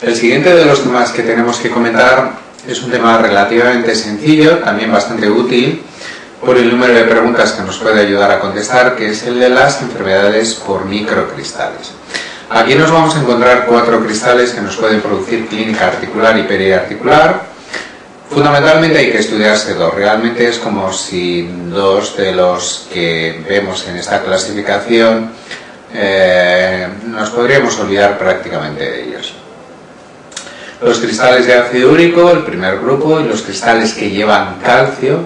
El siguiente de los temas que tenemos que comentar es un tema relativamente sencillo, también bastante útil, por el número de preguntas que nos puede ayudar a contestar, que es el de las enfermedades por microcristales. Aquí nos vamos a encontrar 4 cristales que nos pueden producir clínica articular y periarticular. Fundamentalmente hay que estudiarse 2. Realmente es como si 2 de los que vemos en esta clasificación nos podríamos olvidar prácticamente de ellos. Los cristales de ácido úrico, el primer grupo, y los cristales que llevan calcio,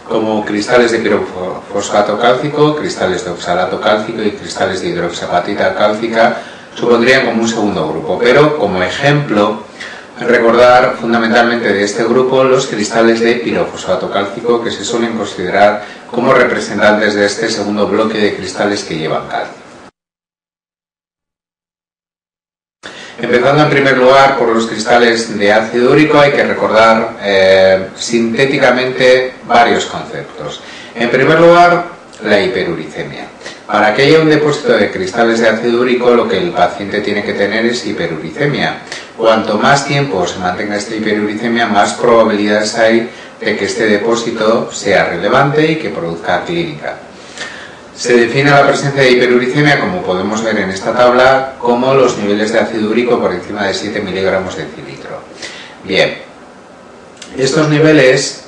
como cristales de pirofosfato cálcico, cristales de oxalato cálcico y cristales de hidroxiapatita cálcica, supondrían como un segundo grupo. Pero como ejemplo, recordar fundamentalmente de este grupo los cristales de pirofosfato cálcico, que se suelen considerar como representantes de este segundo bloque de cristales que llevan calcio. Empezando en primer lugar por los cristales de ácido úrico, hay que recordar sintéticamente varios conceptos. En primer lugar, la hiperuricemia. Para que haya un depósito de cristales de ácido úrico, lo que el paciente tiene que tener es hiperuricemia. Cuanto más tiempo se mantenga esta hiperuricemia, más probabilidades hay de que este depósito sea relevante y que produzca clínica. Se define la presencia de hiperuricemia, como podemos ver en esta tabla, como los niveles de ácido úrico por encima de 7 miligramos de cilitro. Bien, estos niveles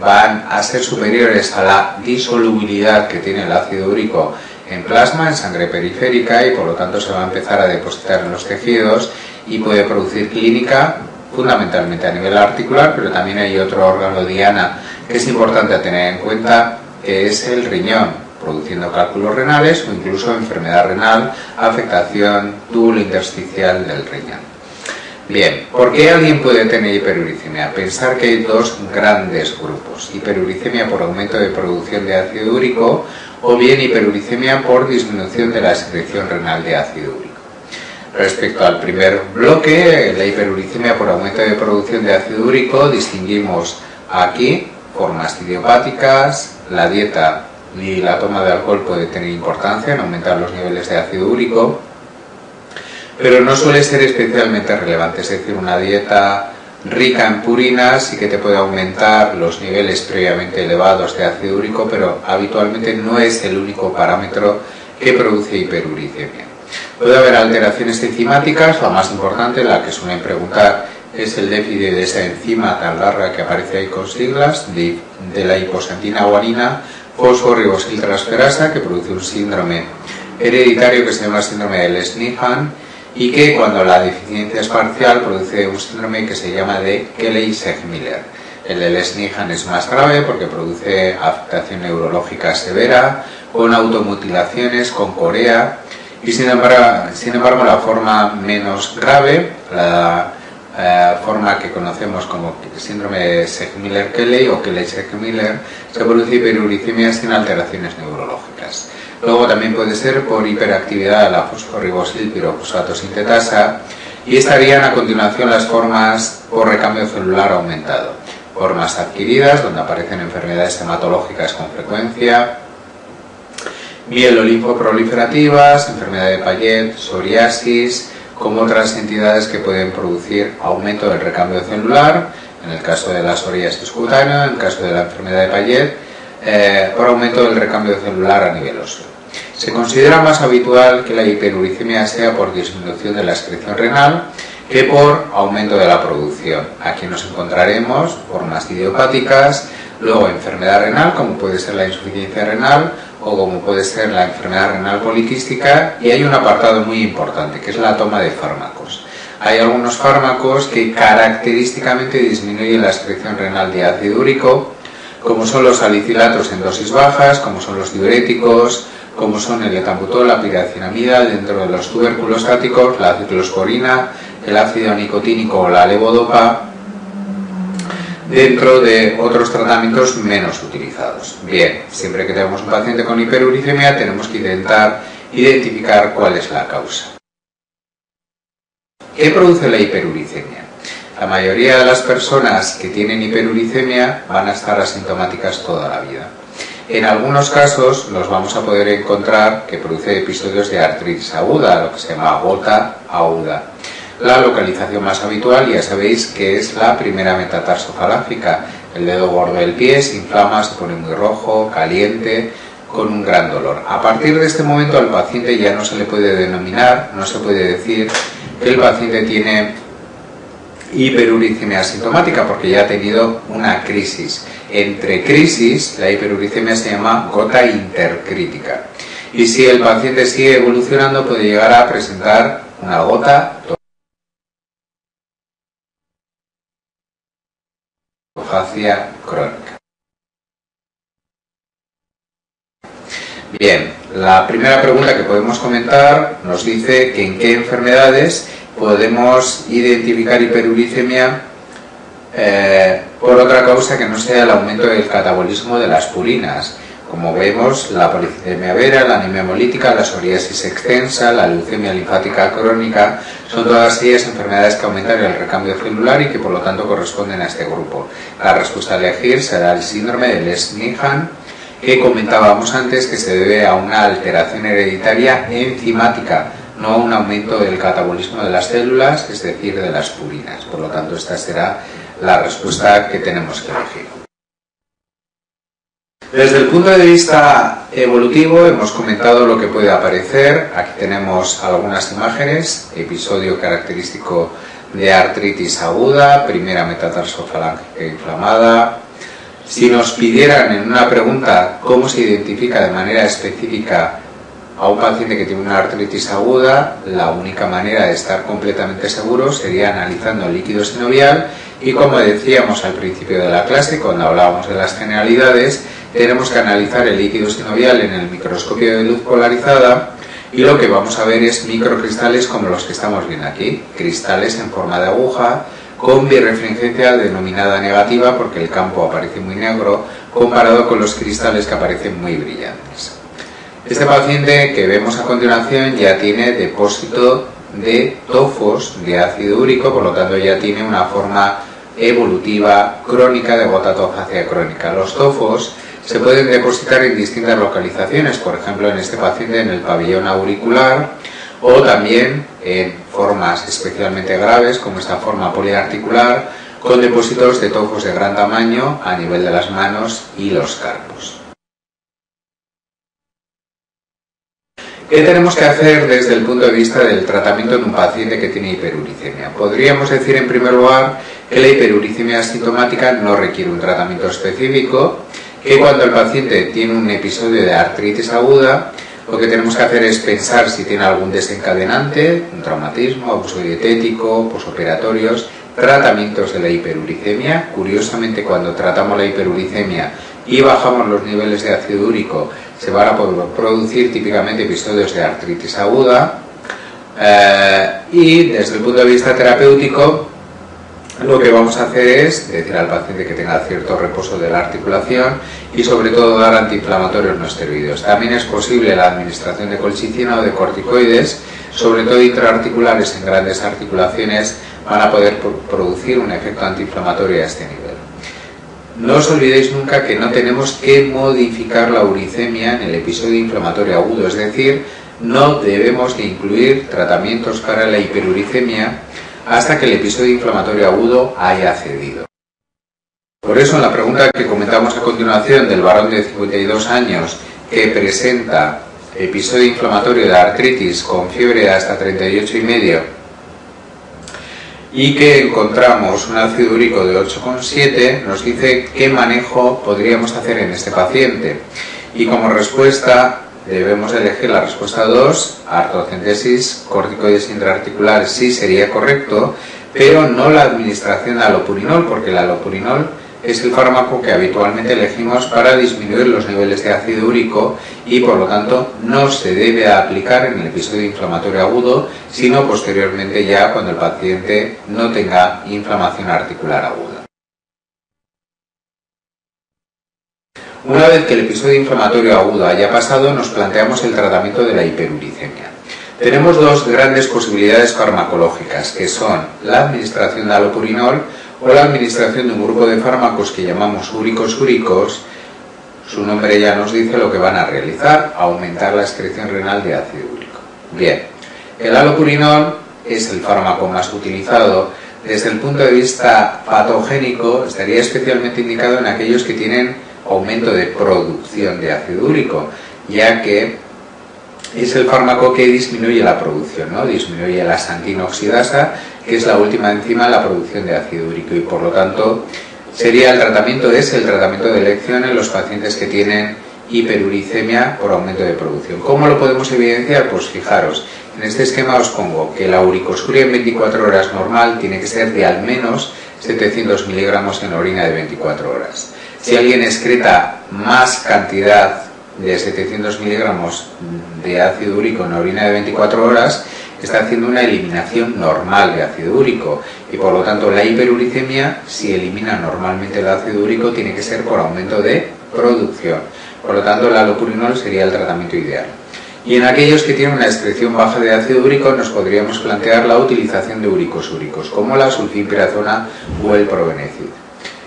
van a ser superiores a la disolubilidad que tiene el ácido úrico en plasma, en sangre periférica, y por lo tanto se va a empezar a depositar en los tejidos y puede producir clínica, fundamentalmente a nivel articular, pero también hay otro órgano diana que es importante a tener en cuenta, que es el riñón, produciendo cálculos renales o incluso enfermedad renal, afectación túbulo-intersticial del riñón. Bien, ¿por qué alguien puede tener hiperuricemia? Pensar que hay 2 grandes grupos: hiperuricemia por aumento de producción de ácido úrico o bien hiperuricemia por disminución de la secreción renal de ácido úrico. Respecto al primer bloque, la hiperuricemia por aumento de producción de ácido úrico, distinguimos aquí formas idiopáticas. La dieta y la toma de alcohol puede tener importancia en aumentar los niveles de ácido úrico, pero no suele ser especialmente relevante. Es decir, una dieta rica en purinas sí que te puede aumentar los niveles previamente elevados de ácido úrico, pero habitualmente no es el único parámetro que produce hiperuricemia. Puede haber alteraciones enzimáticas. La más importante, la que suelen preguntar, es el déficit de esa enzima tan larga que aparece ahí con siglas, de la hiposantina guanina fosforibosiltransferasa, que produce un síndrome hereditario que se llama síndrome de Lesch-Nyhan, y que cuando la deficiencia es parcial produce un síndrome que se llama de Kelley-Segmiller. El de Lesch-Nyhan es más grave porque produce afectación neurológica severa, con automutilaciones, con corea, y sin embargo la forma menos grave, la forma que conocemos como síndrome de Segmiller-Kelley o Kelley-Segmiller, se produce hiperuricemia sin alteraciones neurológicas. Luego también puede ser por hiperactividad de la fosforibosilpirofosfato sintetasa, y estarían a continuación las formas por recambio celular aumentado. Formas adquiridas, donde aparecen enfermedades hematológicas con frecuencia, mielolinfoproliferativas, enfermedad de Payet, psoriasis, como otras entidades que pueden producir aumento del recambio celular, en el caso de la psoriasis cutánea, en el caso de la enfermedad de Payet, por aumento del recambio celular a nivel óseo. Se considera más habitual que la hiperuricemia sea por disminución de la excreción renal que por aumento de la producción. Aquí nos encontraremos formas idiopáticas, luego enfermedad renal, como puede ser la insuficiencia renal, o como puede ser la enfermedad renal poliquística, y hay un apartado muy importante, que es la toma de fármacos. Hay algunos fármacos que característicamente disminuyen la excreción renal de ácido úrico, como son los salicilatos en dosis bajas, como son los diuréticos, como son el etambutol, la piracinamida, dentro de los tubérculos táticos, la ciclosporina, el ácido nicotínico o la levodopa, dentro de otros tratamientos menos utilizados. Bien, siempre que tenemos un paciente con hiperuricemia tenemos que intentar identificar cuál es la causa. ¿Qué produce la hiperuricemia? La mayoría de las personas que tienen hiperuricemia van a estar asintomáticas toda la vida. En algunos casos los vamos a poder encontrar que produce episodios de artritis aguda, lo que se llama gota aguda. La localización más habitual, ya sabéis que es la primera metatarsofalángica. El dedo gordo del pie se inflama, se pone muy rojo, caliente, con un gran dolor. A partir de este momento al paciente ya no se le puede denominar, no se puede decir que el paciente tiene hiperuricemia asintomática porque ya ha tenido una crisis. Entre crisis, la hiperuricemia se llama gota intercrítica. Y si el paciente sigue evolucionando, puede llegar a presentar una gota tofacia crónica. Bien, la primera pregunta que podemos comentar nos dice que en qué enfermedades podemos identificar hiperuricemia por otra causa que no sea el aumento del catabolismo de las purinas. Como vemos, la policitemia vera, la anemia hemolítica, la psoriasis extensa, la leucemia linfática crónica, son todas ellas enfermedades que aumentan el recambio celular y que por lo tanto corresponden a este grupo. La respuesta a elegir será el síndrome de Lesch-Nyhan, que comentábamos antes, que se debe a una alteración hereditaria enzimática, no a un aumento del catabolismo de las células, es decir, de las purinas. Por lo tanto, esta será la respuesta que tenemos que elegir. Desde el punto de vista evolutivo hemos comentado lo que puede aparecer. Aquí tenemos algunas imágenes, episodio característico de artritis aguda, primera metatarsofalángica inflamada. Si nos pidieran en una pregunta cómo se identifica de manera específica a un paciente que tiene una artritis aguda, la única manera de estar completamente seguro sería analizando el líquido sinovial y, como decíamos al principio de la clase, cuando hablábamos de las generalidades, tenemos que analizar el líquido sinovial en el microscopio de luz polarizada y lo que vamos a ver es microcristales como los que estamos viendo aquí, cristales en forma de aguja con birrefringencia denominada negativa porque el campo aparece muy negro comparado con los cristales que aparecen muy brillantes. Este paciente que vemos a continuación ya tiene depósito de tofos de ácido úrico, por lo tanto ya tiene una forma evolutiva crónica de gota tofacia crónica. Los tofos se pueden depositar en distintas localizaciones, por ejemplo en este paciente en el pabellón auricular o también en formas especialmente graves como esta forma poliarticular con depósitos de tofos de gran tamaño a nivel de las manos y los carpos. ¿Qué tenemos que hacer desde el punto de vista del tratamiento en un paciente que tiene hiperuricemia? Podríamos decir en primer lugar que la hiperuricemia asintomática no requiere un tratamiento específico, que cuando el paciente tiene un episodio de artritis aguda, lo que tenemos que hacer es pensar si tiene algún desencadenante, un traumatismo, abuso dietético, posoperatorios, tratamientos de la hiperuricemia. Curiosamente, cuando tratamos la hiperuricemia y bajamos los niveles de ácido úrico, se van a producir típicamente episodios de artritis aguda. Y desde el punto de vista terapéutico, lo que vamos a hacer es decir al paciente que tenga cierto reposo de la articulación y sobre todo dar antiinflamatorios no esteroideos. También es posible la administración de colchicina o de corticoides, sobre todo intraarticulares en grandes articulaciones, van a poder producir un efecto antiinflamatorio a este nivel. No os olvidéis nunca que no tenemos que modificar la uricemia en el episodio inflamatorio agudo, es decir, no debemos de incluir tratamientos para la hiperuricemia hasta que el episodio inflamatorio agudo haya cedido. Por eso, en la pregunta que comentamos a continuación del varón de 52 años que presenta episodio inflamatorio de artritis con fiebre hasta 38,5 y que encontramos un ácido úrico de 8,7, nos dice qué manejo podríamos hacer en este paciente. Y como respuesta debemos elegir la respuesta 2, artrocentesis, corticoides intraarticulares sí sería correcto, pero no la administración de alopurinol, porque el alopurinol es el fármaco que habitualmente elegimos para disminuir los niveles de ácido úrico y por lo tanto no se debe aplicar en el episodio inflamatorio agudo, sino posteriormente ya cuando el paciente no tenga inflamación articular aguda. Una vez que el episodio inflamatorio agudo haya pasado, nos planteamos el tratamiento de la hiperuricemia. Tenemos dos grandes posibilidades farmacológicas, que son la administración de alopurinol o la administración de un grupo de fármacos que llamamos úricos. Su nombre ya nos dice lo que van a realizar, aumentar la excreción renal de ácido úrico. Bien, el alopurinol es el fármaco más utilizado, desde el punto de vista patogénico estaría especialmente indicado en aquellos que tienen aumento de producción de ácido úrico, ya que es el fármaco que disminuye la producción, ¿no? Disminuye la xantina oxidasa, que es la última enzima en la producción de ácido úrico, y por lo tanto sería el tratamiento de elección en los pacientes que tienen hiperuricemia por aumento de producción. ¿Cómo lo podemos evidenciar? Pues fijaros, en este esquema os pongo que la uricosuria en 24 horas normal tiene que ser de al menos 700 miligramos en la orina de 24 horas. Si alguien excreta más cantidad de 700 miligramos de ácido úrico en la orina de 24 horas, está haciendo una eliminación normal de ácido úrico, y por lo tanto la hiperuricemia, si elimina normalmente el ácido úrico, tiene que ser por aumento de producción. Por lo tanto, el allopurinol sería el tratamiento ideal. Y en aquellos que tienen una excreción baja de ácido úrico, nos podríamos plantear la utilización de úricos úricos, como la sulfimpirazona o el probenecid.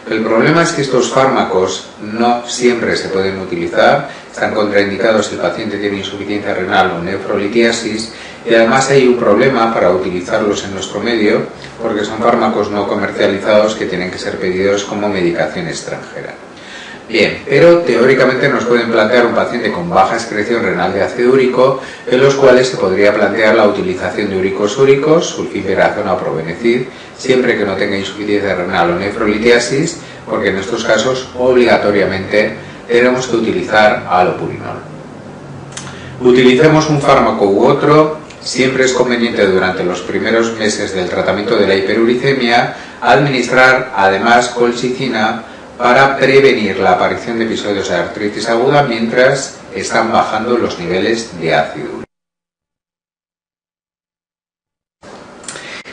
El problema es que estos fármacos no siempre se pueden utilizar, están contraindicados si el paciente tiene insuficiencia renal o nefrolitiasis, y además hay un problema para utilizarlos en nuestro medio, porque son fármacos no comercializados que tienen que ser pedidos como medicación extranjera. Bien, pero teóricamente nos pueden plantear un paciente con baja excreción renal de ácido úrico, en los cuales se podría plantear la utilización de úricos úricos, sulfimpirazona o probenecid, siempre que no tenga insuficiencia renal o nefrolitiasis, porque en estos casos obligatoriamente tenemos que utilizar allopurinol. Utilicemos un fármaco u otro, siempre es conveniente durante los primeros meses del tratamiento de la hiperuricemia administrar además colchicina para prevenir la aparición de episodios de artritis aguda mientras están bajando los niveles de ácido úrico.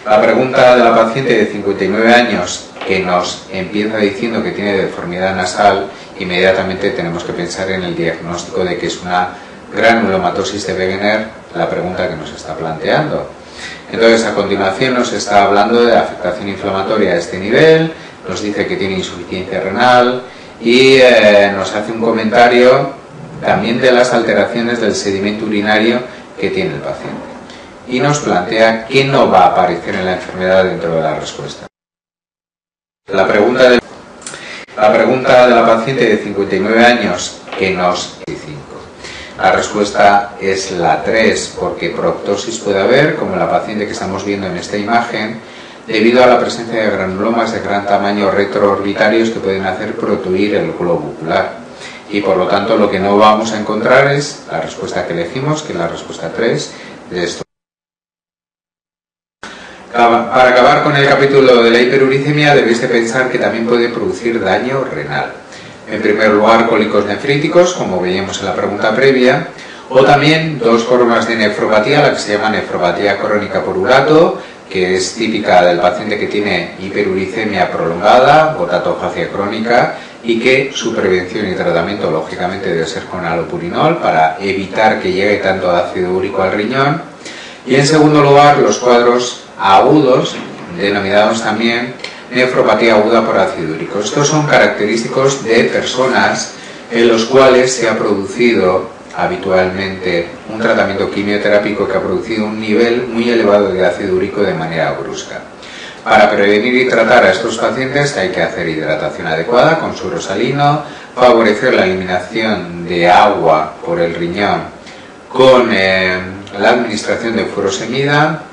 La pregunta de la paciente de 59 años que nos empieza diciendo que tiene deformidad nasal, inmediatamente tenemos que pensar en el diagnóstico de que es una granulomatosis de Wegener, la pregunta que nos está planteando. Entonces, a continuación nos está hablando de afectación inflamatoria a este nivel, nos dice que tiene insuficiencia renal y nos hace un comentario también de las alteraciones del sedimento urinario que tiene el paciente. Y nos plantea que no va a aparecer en la enfermedad dentro de la respuesta. La pregunta de la paciente de 59 años que nos... La respuesta es la 3, porque proptosis puede haber, como la paciente que estamos viendo en esta imagen, debido a la presencia de granulomas de gran tamaño retroorbitarios que pueden hacer protuir el globo ocular. Y por lo tanto lo que no vamos a encontrar es la respuesta que elegimos, que es la respuesta 3 de esto. Para acabar con el capítulo de la hiperuricemia, debéis de pensar que también puede producir daño renal. En primer lugar, cólicos nefríticos, como veíamos en la pregunta previa, o también dos formas de nefropatía, la que se llama nefropatía crónica por urato, que es típica del paciente que tiene hiperuricemia prolongada o tatofagia crónica, y que su prevención y tratamiento lógicamente debe ser con allopurinol para evitar que llegue tanto ácido úrico al riñón. Y en segundo lugar, los cuadros agudos, denominados también nefropatía aguda por ácido úrico. Estos son característicos de personas en los cuales se ha producido habitualmente un tratamiento quimioterápico que ha producido un nivel muy elevado de ácido úrico de manera brusca. Para prevenir y tratar a estos pacientes hay que hacer hidratación adecuada con suero salino, favorecer la eliminación de agua por el riñón con la administración de furosemida,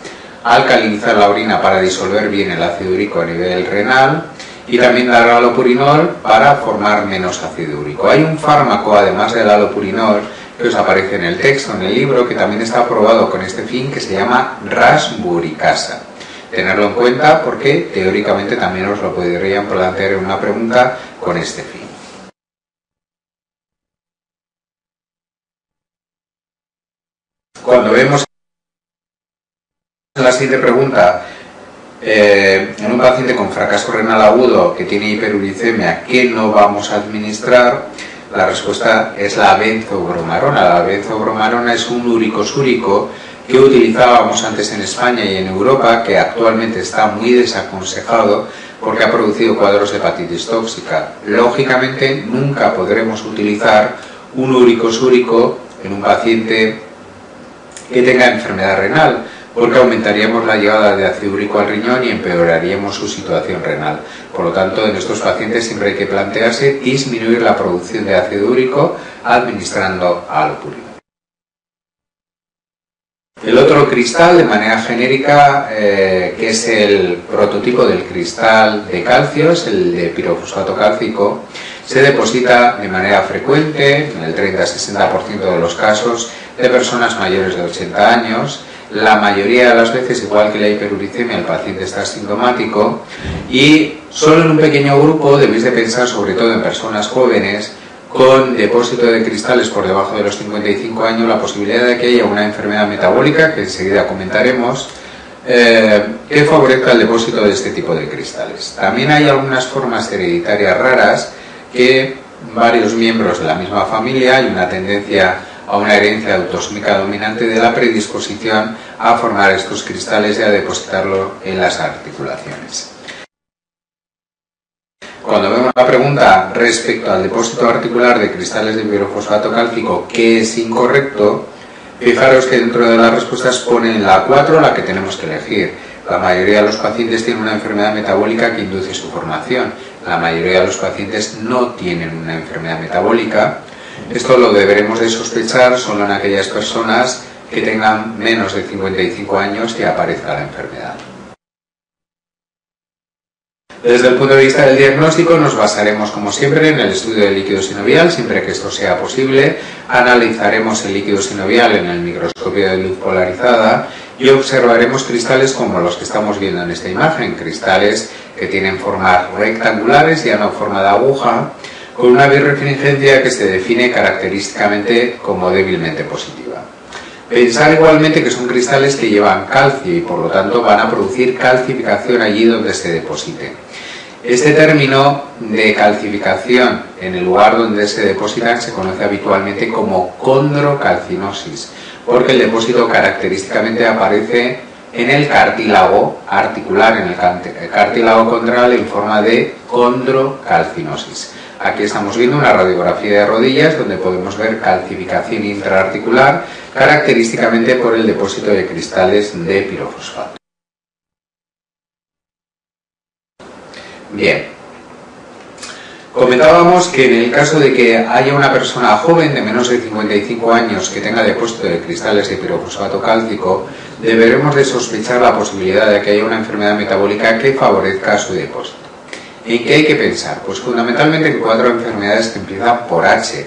alcalinizar la orina para disolver bien el ácido úrico a nivel renal y también dar allopurinol para formar menos ácido úrico. Hay un fármaco, además del allopurinol, que os aparece en el texto, en el libro, que también está aprobado con este fin, que se llama rasburicasa. Tenerlo en cuenta porque teóricamente también os lo podrían plantear en una pregunta con este fin. Cuando vemos la siguiente pregunta, en un paciente con fracaso renal agudo que tiene hiperuricemia, ¿qué no vamos a administrar? La respuesta es la benzobromarona. La benzobromarona es un uricosúrico que utilizábamos antes en España y en Europa, que actualmente está muy desaconsejado porque ha producido cuadros de hepatitis tóxica. Lógicamente nunca podremos utilizar un uricosúrico en un paciente que tenga enfermedad renal, porque aumentaríamos la llegada de ácido úrico al riñón y empeoraríamos su situación renal. Por lo tanto, en estos pacientes siempre hay que plantearse disminuir la producción de ácido úrico administrando alopurina. El otro cristal, de manera genérica, que es el prototipo del cristal de calcio, es el de pirofosfato cálcico, se deposita de manera frecuente, en el 30-60% de los casos, de personas mayores de 80 años. La mayoría de las veces, igual que la hiperuricemia, el paciente está asintomático y solo en un pequeño grupo debéis de pensar, sobre todo en personas jóvenes, con depósito de cristales por debajo de los 55 años, la posibilidad de que haya una enfermedad metabólica, que enseguida comentaremos, que favorezca el depósito de este tipo de cristales. También hay algunas formas hereditarias raras que varios miembros de la misma familia hay una tendencia a una herencia autosómica dominante de la predisposición a formar estos cristales y a depositarlo en las articulaciones. Cuando vemos la pregunta respecto al depósito articular de cristales de pirofosfato cálcico, ¿qué es incorrecto? Fijaros que dentro de las respuestas ponen la 4, la que tenemos que elegir. La mayoría de los pacientes tienen una enfermedad metabólica que induce su formación. La mayoría de los pacientes no tienen una enfermedad metabólica. Esto lo deberemos de sospechar solo en aquellas personas que tengan menos de 55 años y aparezca la enfermedad. Desde el punto de vista del diagnóstico nos basaremos como siempre en el estudio del líquido sinovial, siempre que esto sea posible. Analizaremos el líquido sinovial en el microscopio de luz polarizada y observaremos cristales como los que estamos viendo en esta imagen, cristales que tienen formas rectangulares, ya no forma de aguja, con una birrefringencia que se define característicamente como débilmente positiva. Pensar igualmente que son cristales que llevan calcio y por lo tanto van a producir calcificación allí donde se depositen. Este término de calcificación en el lugar donde se depositan se conoce habitualmente como condrocalcinosis, porque el depósito característicamente aparece en el cartílago articular, en el cartílago condral en forma de condrocalcinosis. Aquí estamos viendo una radiografía de rodillas donde podemos ver calcificación intraarticular característicamente por el depósito de cristales de pirofosfato. Bien, comentábamos que en el caso de que haya una persona joven de menos de 55 años que tenga depósito de cristales de pirofosfato cálcico, deberemos de sospechar la posibilidad de que haya una enfermedad metabólica que favorezca su depósito. ¿En qué hay que pensar? Pues fundamentalmente en 4 enfermedades que empiezan por H.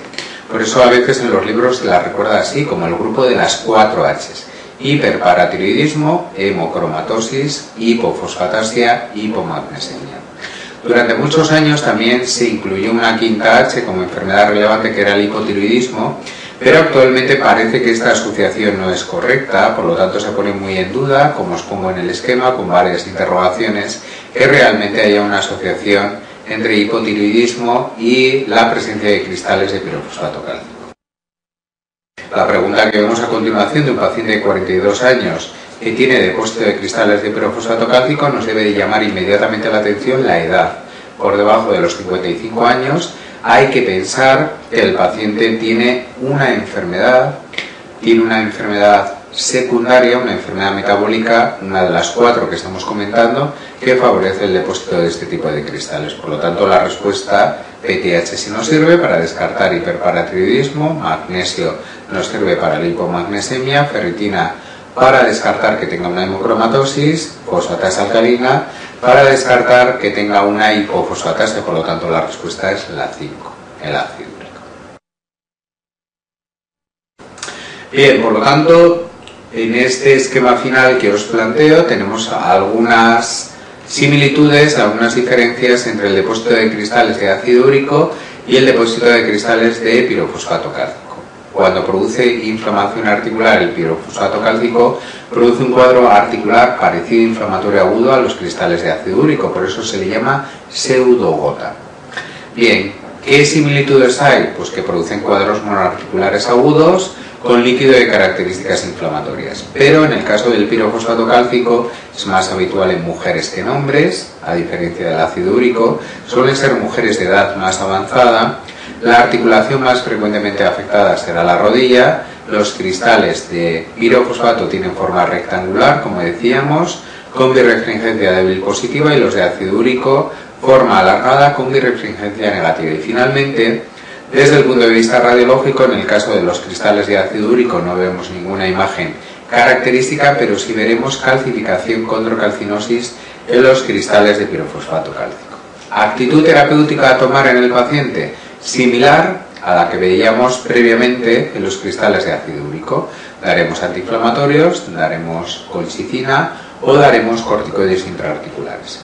Por eso a veces en los libros se las recuerda así, como el grupo de las 4 Hs. Hiperparatiroidismo, hemocromatosis, hipofosfatasia, hipomagnesemia. Durante muchos años también se incluyó una 5ª H como enfermedad relevante, que era el hipotiroidismo, pero actualmente parece que esta asociación no es correcta, por lo tanto se pone muy en duda, como os pongo en el esquema, con varias interrogaciones, que realmente haya una asociación entre hipotiroidismo y la presencia de cristales de pirofosfato cálcico. La pregunta que vemos a continuación de un paciente de 42 años que tiene depósito de cristales de pirofosfato cálcico nos debe de llamar inmediatamente la atención la edad. Por debajo de los 55 años hay que pensar que el paciente tiene una enfermedad secundaria, una enfermedad metabólica, una de las 4 que estamos comentando, que favorece el depósito de este tipo de cristales. Por lo tanto, la respuesta PTH sí nos sirve para descartar hiperparatiroidismo, magnesio nos sirve para la hipomagnesemia, ferritina para descartar que tenga una hemocromatosis, fosfatasa alcalina para descartar que tenga una hipofosfatasa, por lo tanto la respuesta es la 5, el ácido úrico. Bien, por lo tanto, en este esquema final que os planteo tenemos algunas similitudes, algunas diferencias entre el depósito de cristales de ácido úrico y el depósito de cristales de pirofosfato cálcico. Cuando produce inflamación articular el pirofosfato cálcico, produce un cuadro articular parecido inflamatorio agudo a los cristales de ácido úrico, por eso se le llama pseudogota. Bien, ¿qué similitudes hay? Pues que producen cuadros monoarticulares agudos con líquido de características inflamatorias. Pero en el caso del pirofosfato cálcico es más habitual en mujeres que en hombres, a diferencia del ácido úrico, suelen ser mujeres de edad más avanzada. La articulación más frecuentemente afectada será la rodilla Los cristales de pirofosfato tienen forma rectangular, como decíamos, con birrefringencia débil positiva, y los de ácido úrico forma alargada con birrefringencia negativa. Y finalmente, desde el punto de vista radiológico, en el caso de los cristales de ácido úrico no vemos ninguna imagen característica, pero sí veremos calcificación condrocalcinosis en los cristales de pirofosfato cálcico. Actitud terapéutica a tomar en el paciente, similar a la que veíamos previamente en los cristales de ácido úrico. Daremos antiinflamatorios, daremos colchicina o daremos corticoides intraarticulares.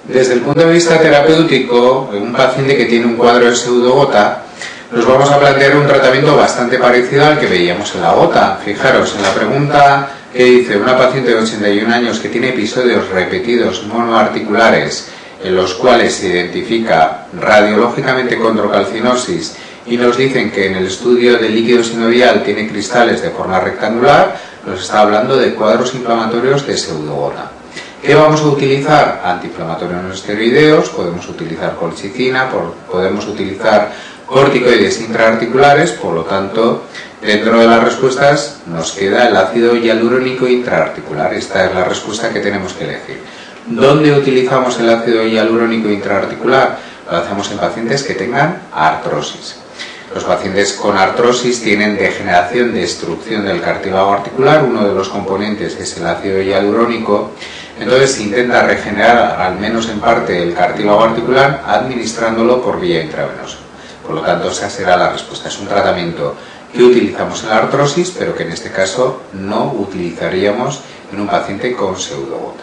Desde el punto de vista terapéutico, en un paciente que tiene un cuadro de pseudogota, nos vamos a plantear un tratamiento bastante parecido al que veíamos en la gota. Fijaros, en la pregunta que dice una paciente de 81 años que tiene episodios repetidos monoarticulares en los cuales se identifica radiológicamente condrocalcinosis y nos dicen que en el estudio del líquido sinovial tiene cristales de forma rectangular, nos está hablando de cuadros inflamatorios de pseudogota. ¿Qué vamos a utilizar? Antiinflamatorios no esteroideos, podemos utilizar colchicina, podemos utilizar corticoides intraarticulares, por lo tanto, dentro de las respuestas nos queda el ácido hialurónico intraarticular. Esta es la respuesta que tenemos que elegir. ¿Dónde utilizamos el ácido hialurónico intraarticular? Lo hacemos en pacientes que tengan artrosis. Los pacientes con artrosis tienen degeneración, destrucción del cartílago articular, uno de los componentes es el ácido hialurónico, entonces se intenta regenerar al menos en parte el cartílago articular administrándolo por vía intravenosa. Por lo tanto, esa será la respuesta. Es un tratamiento que utilizamos en la artrosis, pero que en este caso no utilizaríamos en un paciente con pseudogota.